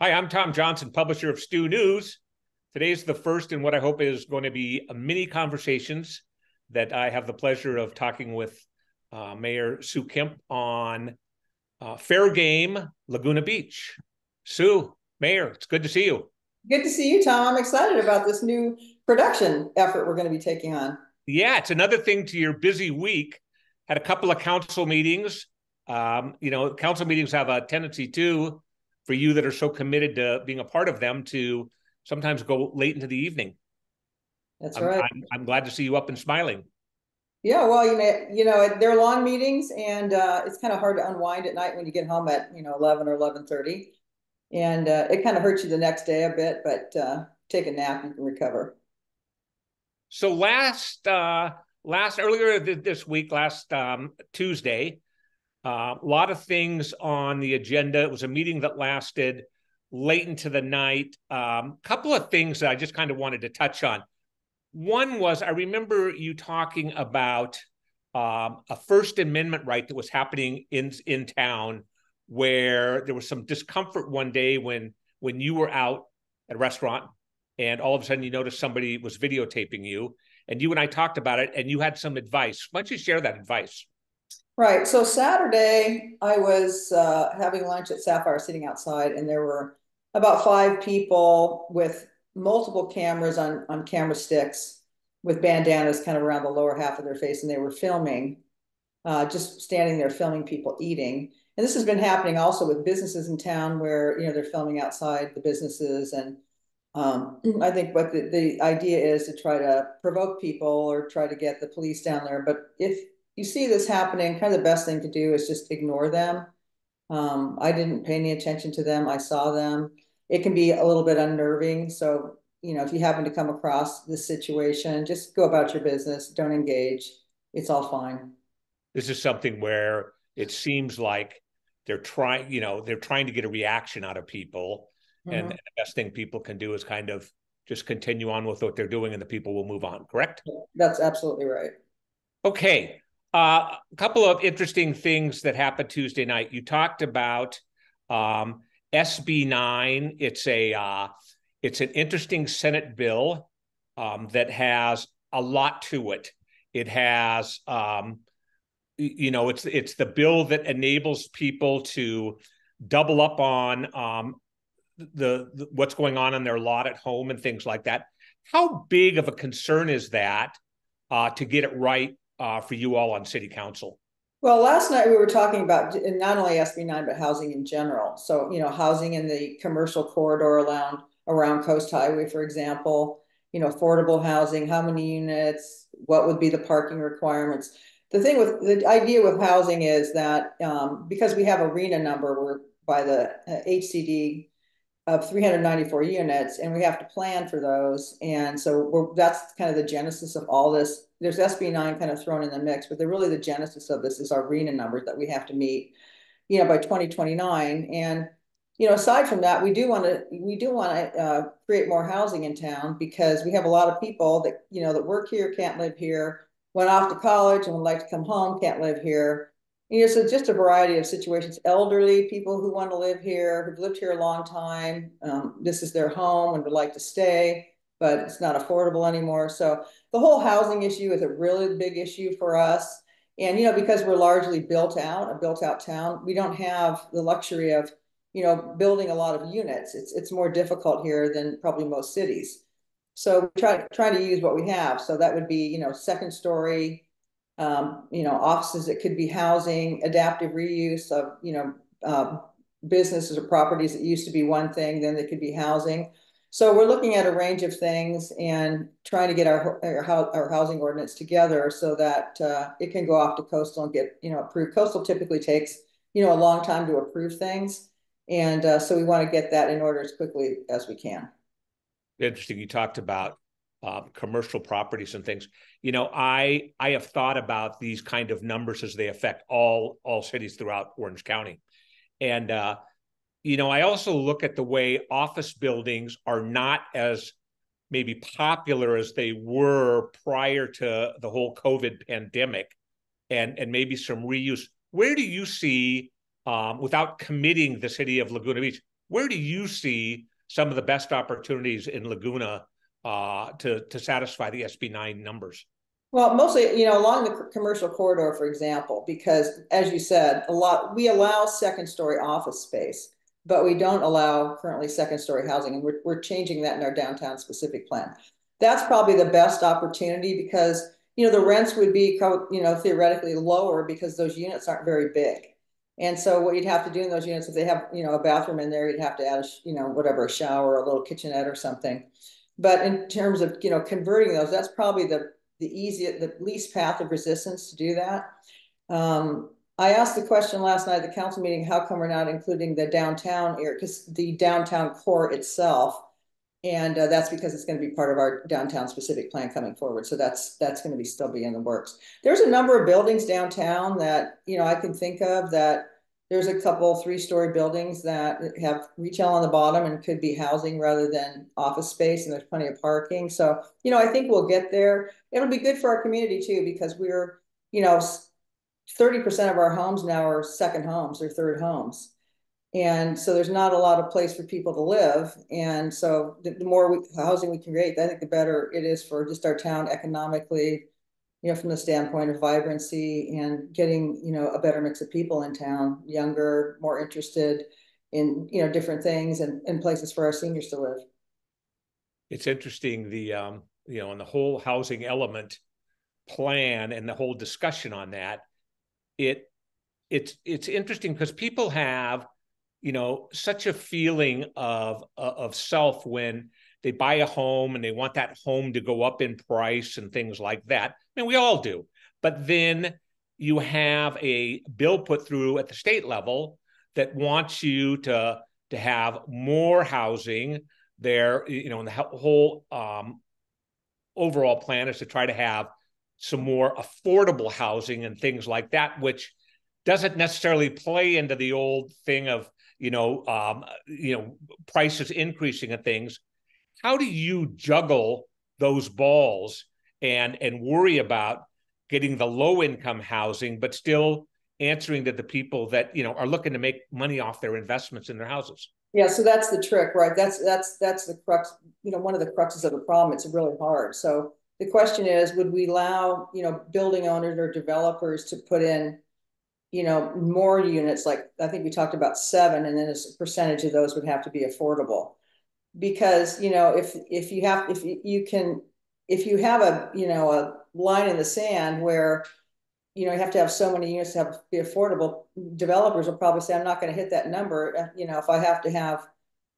Hi, I'm Tom Johnson, publisher of Stew News. Today's the first in what I hope is going to be a mini conversations that I have the pleasure of talking with Mayor Sue Kempf on fair game Laguna Beach. Sue, Mayor, it's good to see you. Good to see you, Tom. I'm excited about this new production effort we're going to be taking on. Yeah, it's another thing to your busy week. Had a couple of council meetings. Council meetings have a tendency too, for you that are so committed to being a part of them, to sometimes go late into the evening. That's I'm, right. I'm, I'm glad to see you up and smiling. Yeah, well, they're long meetings, and it's kind of hard to unwind at night when you get home at 11 or 11:30, and it kind of hurts you the next day a bit. But take a nap, you can recover. So last earlier this week, last Tuesday, a lot of things on the agenda. It was a meeting that lasted late into the night. Couple of things that I just kind of wanted to touch on. One was, I remember you talking about a First Amendment right that was happening in town, where there was some discomfort one day when you were out at a restaurant, and all of a sudden you noticed somebody was videotaping you, and you and I talked about it, and you had some advice. Why don't you share that advice? Right. So Saturday, I was having lunch at Sapphire, sitting outside, and there were about five people with multiple cameras on camera sticks with bandanas kind of around the lower half of their face, and they were filming, just standing there filming people eating. And this has been happening also with businesses in town where they're filming outside the businesses, and I think what the idea is to try to provoke people or try to get the police down there. But if you see this happening, kind of the best thing to do is just ignore them. I didn't pay any attention to them. I saw them. It can be a little bit unnerving. So, if you happen to come across this situation, just go about your business. Don't engage. It's all fine. This is something where it seems like they're trying to get a reaction out of people, and Mhm. the best thing people can do is kind of just continue on with what they're doing, and the people will move on. Correct? That's absolutely right. Okay. A couple of interesting things that happened Tuesday night. You talked about um, SB 9. It's an interesting Senate bill that has a lot to it. It has it's the bill that enables people to double up on the what's going on in their lot at home and things like that. How big of a concern is that to get it right for you all on city council? Well, last night we were talking about not only SB 9 but housing in general. So, housing in the commercial corridor around Coast Highway, for example, affordable housing, how many units, what would be the parking requirements. The idea with housing is that because we have a RENA number, we're by the HCD of 394 units, and we have to plan for those. And so that's kind of the genesis of all this. There's SB 9 kind of thrown in the mix, but really the genesis of this is our RENA numbers that we have to meet, by 2029. And aside from that, we do want to create more housing in town because we have a lot of people that work here, can't live here, went off to college and would like to come home, can't live here. So just a variety of situations. Elderly people who want to live here, who've lived here a long time. This is their home and would like to stay, but it's not affordable anymore. So the whole housing issue is a really big issue for us. And because we're largely a built-out town, we don't have the luxury of building a lot of units. It's more difficult here than probably most cities. So we try to use what we have. So that would be second story, offices that could be housing, adaptive reuse of, businesses or properties that used to be one thing, then they could be housing. So we're looking at a range of things and trying to get our housing ordinance together so that it can go off to coastal and get, approved. Coastal typically takes, a long time to approve things. And so we want to get that in order as quickly as we can. Interesting. You talked about commercial properties and things. I have thought about these kind of numbers as they affect all cities throughout Orange County, and I also look at the way office buildings are not as maybe popular as they were prior to the whole COVID pandemic, and maybe some reuse. Where do you see, without committing the city of Laguna Beach, where do you see some of the best opportunities in Laguna to satisfy the SB9 numbers? Well, mostly, along the commercial corridor, for example, because as you said, we allow second story office space, but we don't allow currently second story housing. And we're changing that in our downtown specific plan. That's probably the best opportunity because, the rents would be, theoretically lower because those units aren't very big. And so what you'd have to do in those units, if they have, a bathroom in there, you'd have to add, whatever, a shower, a little kitchenette or something. But in terms of, converting those, that's probably the least path of resistance to do that. I asked the question last night at the council meeting, how come we're not including the downtown area, because the downtown core itself, and that's because it's going to be part of our downtown specific plan coming forward. So that's going to be still be in the works. There's a number of buildings downtown that, I can think of that there's a couple 3-story buildings that have retail on the bottom and could be housing rather than office space, and there's plenty of parking. So, I think we'll get there. It'll be good for our community too, because we're, 30% of our homes now are second homes or third homes. And so there's not a lot of place for people to live. And so the more housing we can create, I think the better it is for just our town economically, from the standpoint of vibrancy and getting, a better mix of people in town, younger, more interested in, different things and places for our seniors to live. It's interesting, and the whole housing element plan and the whole discussion on that, it's interesting because people have, such a feeling of self when they buy a home and they want that home to go up in price and things like that. I mean, we all do. But then you have a bill put through at the state level that wants you to have more housing there, and the whole overall plan is to try to have some more affordable housing and things like that, which doesn't necessarily play into the old thing of, prices increasing and things. How do you juggle those balls and worry about getting the low income housing, but still answering to the people that, are looking to make money off their investments in their houses? Yeah, so that's the trick, right? That's the crux, one of the cruxes of the problem. It's really hard. So the question is, would we allow, building owners or developers to put in, more units? Like I think we talked about 7, and then a percentage of those would have to be affordable. Because, if you have a line in the sand where, you have to have so many units to be affordable, developers will probably say, I'm not going to hit that number. If I have to have,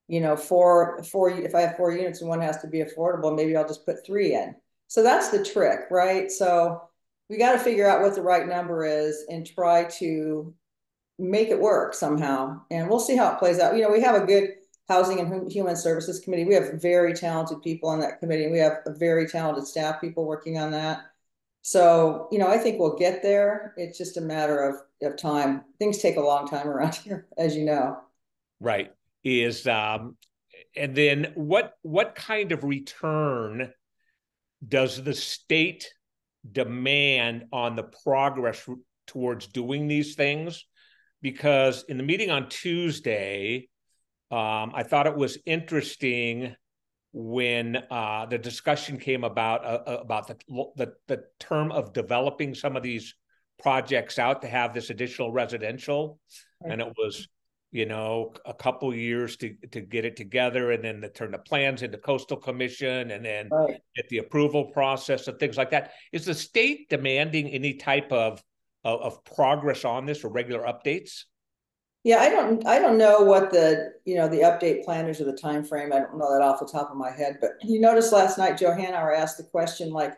if I have 4 units and one has to be affordable, maybe I'll just put 3 in. So that's the trick, right? So we got to figure out what the right number is and try to make it work somehow. And we'll see how it plays out. We have a good Housing and Human Services Committee. We have very talented people on that committee. We have a very talented staff people working on that. So, I think we'll get there. It's just a matter of time. Things take a long time around here, as you know. Right. And then what kind of return does the state demand on the progress towards doing these things? Because in the meeting on Tuesday, I thought it was interesting when the discussion came about the term of developing some of these projects out to have this additional residential, right. And it was, a couple of years to get it together, and then to turn the plans into Coastal Commission, and then right. Get the approval process and things like that. Is the state demanding any type of progress on this or regular updates? Yeah, I don't know what the update plan is or the time frame. I don't know that off the top of my head, but you noticed last night Joe Hanauer asked the question, like,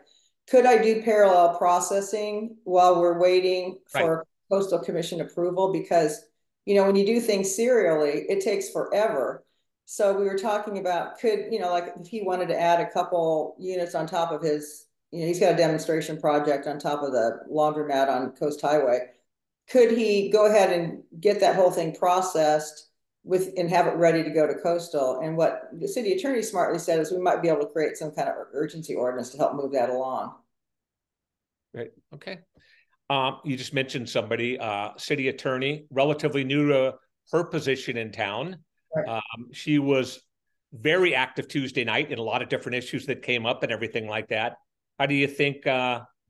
could I do parallel processing while we're waiting for right. Coastal Commission approval? Because, when you do things serially, it takes forever. So we were talking about, like if he wanted to add a couple units on top of his, he's got a demonstration project on top of the laundromat on Coast Highway. Could he go ahead and get that whole thing processed and have it ready to go to Coastal? And what the city attorney smartly said is we might be able to create some kind of urgency ordinance to help move that along. Right. Okay. You just mentioned somebody, city attorney, relatively new to her position in town. Right. She was very active Tuesday night in a lot of different issues that came up and everything like that. How do you think?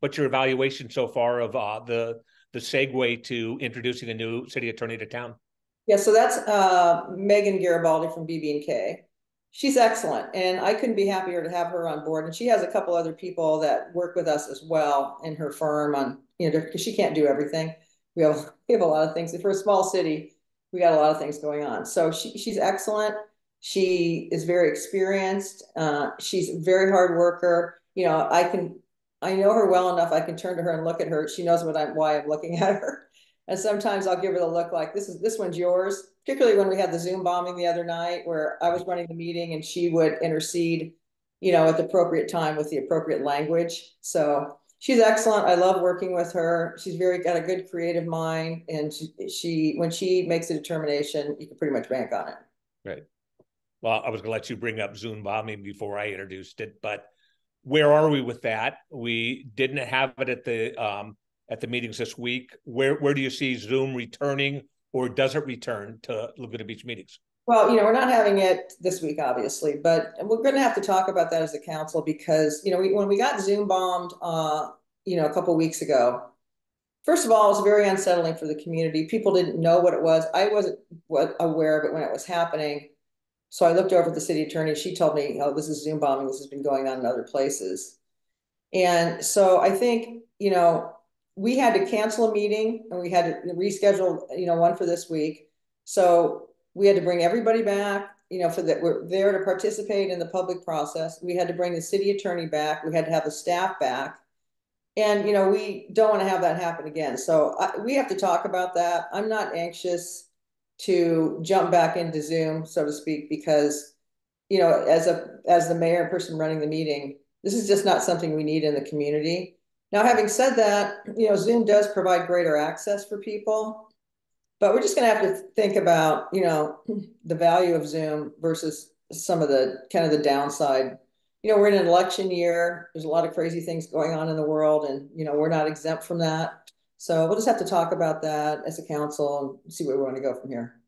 What's your evaluation so far of the segue to introducing a new city attorney to town? Yeah, so that's Megan Garibaldi from BB&K. She's excellent, and I couldn't be happier to have her on board. And she has a couple other people that work with us as well in her firm on, because she can't do everything. We have a lot of things. For a small city, we got a lot of things going on. So she's excellent. She is very experienced. She's a very hard worker. I know her well enough. I can turn to her and look at her. She knows why I'm looking at her. And sometimes I'll give her the look like this one's yours, particularly when we had the Zoom bombing the other night where I was running the meeting and she would intercede, at the appropriate time with the appropriate language. So she's excellent. I love working with her. She's got a good creative mind. And she when she makes a determination, you can pretty much bank on it. Right. Well, I was going to let you bring up Zoom bombing before I introduced it, but where are we with that? We didn't have it at the meetings this week. Where do you see Zoom returning, or does it return to Laguna Beach meetings? Well, we're not having it this week, obviously, but we're going to have to talk about that as a council because, when we got Zoom bombed, a couple of weeks ago, first of all, it was very unsettling for the community. People didn't know what it was. I wasn't aware of it when it was happening. So I looked over at the city attorney. She told me, oh, this is Zoom bombing. This has been going on in other places. And so I think, we had to cancel a meeting and we had to reschedule, one for this week. So we had to bring everybody back, for that we're there to participate in the public process. We had to bring the city attorney back. We had to have the staff back. And, we don't want to have that happen again. So we have to talk about that. I'm not anxious to jump back into Zoom, so to speak, because, as the mayor and person running the meeting, this is just not something we need in the community. Now, having said that, Zoom does provide greater access for people, but we're just going to have to think about, the value of Zoom versus some of the kind of the downside. We're in an election year. There's a lot of crazy things going on in the world, and, we're not exempt from that. So we'll just have to talk about that as a council and see where we want to go from here.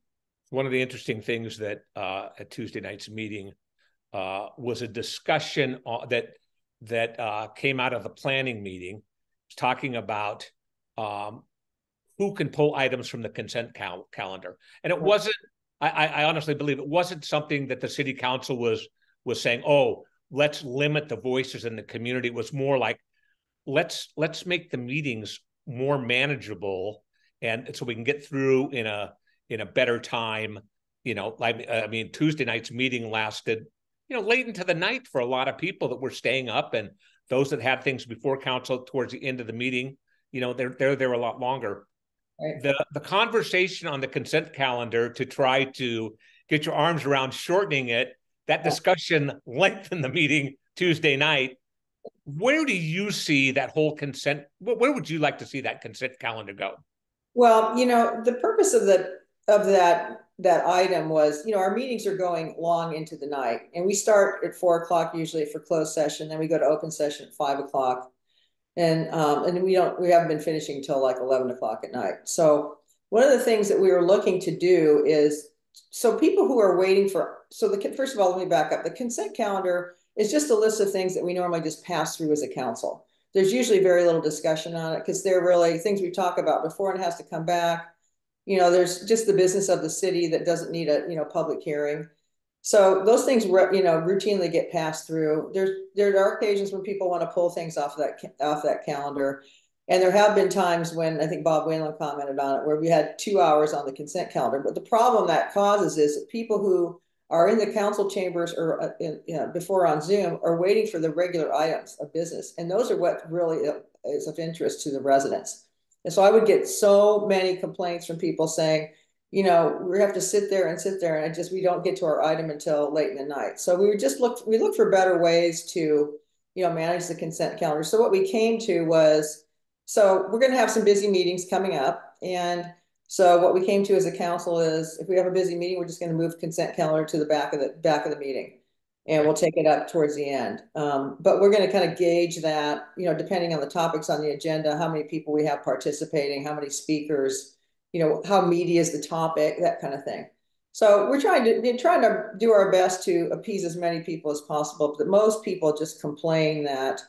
One of the interesting things that at Tuesday night's meeting was a discussion that came out of the planning meeting, talking about who can pull items from the consent calendar. And it wasn't, I honestly believe it wasn't something that the city council was saying, oh, let's limit the voices in the community. It was more like, let's make the meetings more manageable, and so we can get through in a better time. I mean, Tuesday night's meeting lasted, late into the night for a lot of people that were staying up, and those that had things before council towards the end of the meeting, they're there a lot longer. Right. The conversation on the consent calendar to try to get your arms around shortening it, that discussion lengthened the meeting Tuesday night. Where do you see that whole consent? Where would you like to see that consent calendar go? Well, the purpose of that item was, our meetings are going long into the night, and we start at 4 o'clock usually for closed session. Then we go to open session at 5 o'clock, and we haven't been finishing until like 11 o'clock at night. So one of the things that we were looking to do is, so people who are waiting first of all, let me back up. The consent calendar is just a list of things that we normally just pass through as a council. There's usually very little discussion on it because they're really things we talk about before and it has to come back. There's just the business of the city that doesn't need a, public hearing. So those things, routinely get passed through. There are occasions when people want to pull things off that calendar. And there have been times when I think Bob Whalen commented on it, where we had 2 hours on the consent calendar. But the problem that causes is that people who are in the council chambers or before on Zoom are waiting for the regular items of business. And those are what really is of interest to the residents. And so I would get so many complaints from people saying, we have to sit there, and we don't get to our item until late in the night. So we looked for better ways to, manage the consent calendar. So what we came to was, so we're going to have some busy meetings coming up. And so what we came to as a council is, if we have a busy meeting, we're just going to move consent calendar to the back of the meeting, and we'll take it up towards the end. But we're going to kind of gauge that, depending on the topics on the agenda, how many people we have participating, how many speakers, how meaty is the topic, that kind of thing. So we're trying to do our best to appease as many people as possible, but most people just complain that,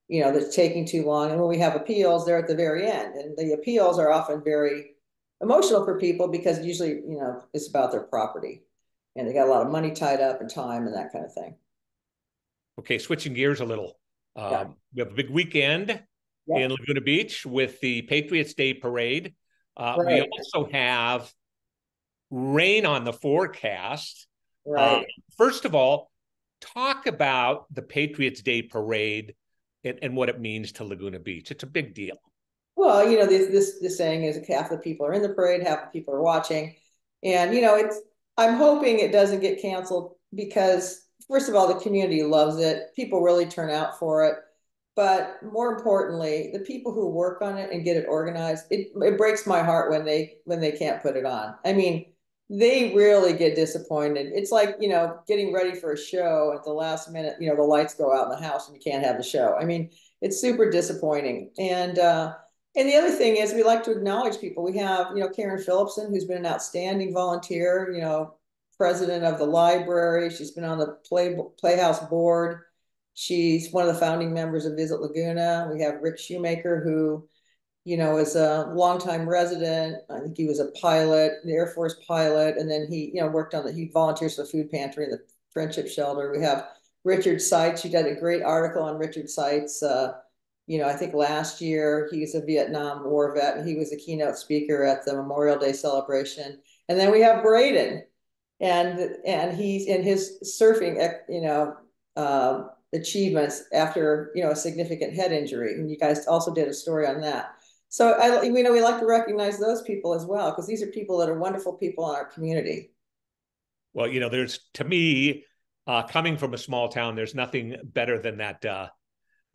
that's taking too long. And when we have appeals, they're at the very end. And the appeals are often very emotional for people because usually, it's about their property and they got a lot of money tied up and time and that kind of thing. Okay, switching gears a little. Yeah. We have a big weekend Yeah. in Laguna Beach with the Patriots Day Parade. We Right. also have rain on the forecast. Uh, Right. First of all, talk about the Patriots Day Parade and what it means to Laguna Beach. It's a big deal. Well, this saying is half the people are in the parade, half the people are watching. And I'm hoping it doesn't get canceled because first of all, the community loves it. People really turn out for it. But more importantly, the people who work on it and get it organized, it breaks my heart when they can't put it on. I mean, they really get disappointed. It's like, getting ready for a show at the last minute, the lights go out in the house and you can't have the show. I mean, it's super disappointing. And the other thing is we like to acknowledge people. We have, Karen Phillipson, who's been an outstanding volunteer, president of the library. She's been on the Playhouse board. She's one of the founding members of Visit Laguna. We have Rick Shoemaker, who, is a longtime resident. I think he was a pilot, the Air Force pilot, and then he, he volunteers for the food pantry and the friendship shelter. We have Richard Seitz. You did a great article on Richard Seitz. I think last year he's a Vietnam War vet and he was a keynote speaker at the Memorial Day celebration. And then we have Braden, and he's in his surfing, achievements after a significant head injury. And you guys also did a story on that. So we like to recognize those people as well because these are people that are wonderful people in our community. Well, there's to me, coming from a small town, there's nothing better than that.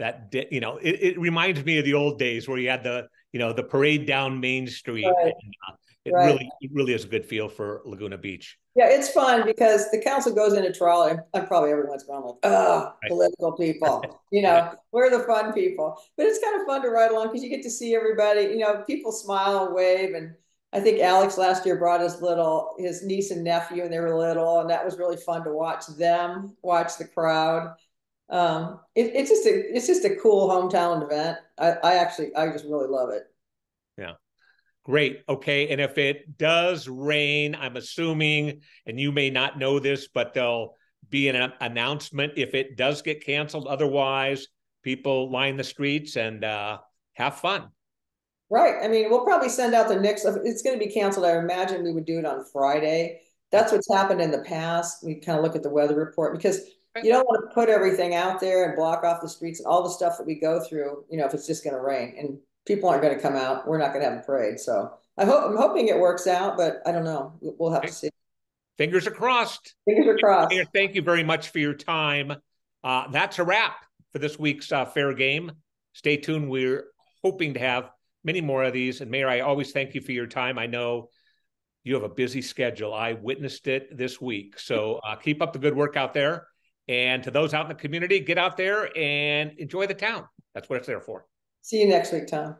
It reminds me of the old days where you had the parade down Main Street. Right. And, Right. it really is a good feel for Laguna Beach. Yeah, it's fun because the council goes into trial and probably everyone's going like, oh, Right. political people, Yeah. we're the fun people. But it's kind of fun to ride along because you get to see everybody, people smile and wave. And I think Alex last year brought his niece and nephew, and they were little, and that was really fun to watch them, watch the crowd. It's just a cool hometown event. I just really love it. Yeah. Great. Okay. And if it does rain, I'm assuming, and you may not know this, but there'll be an announcement if it does get canceled. Otherwise, people line the streets and have fun. Right. I mean, we'll probably send out the next. If it's going to be canceled, I imagine we would do it on Friday. That's what's happened in the past. We kind of look at the weather report because Okay. you don't want to put everything out there and block off the streets and all the stuff that we go through, if it's just going to rain and people aren't going to come out, we're not going to have a parade. So I'm hoping it works out, but I don't know. We'll have to Okay. see. Fingers are crossed. Fingers are crossed. Thank you very much for your time. That's a wrap for this week's Fair Game. Stay tuned. We're hoping to have many more of these. And Mayor, I always thank you for your time. I know you have a busy schedule. I witnessed it this week. So keep up the good work out there. And to those out in the community, get out there and enjoy the town. That's what it's there for. See you next week, Tom.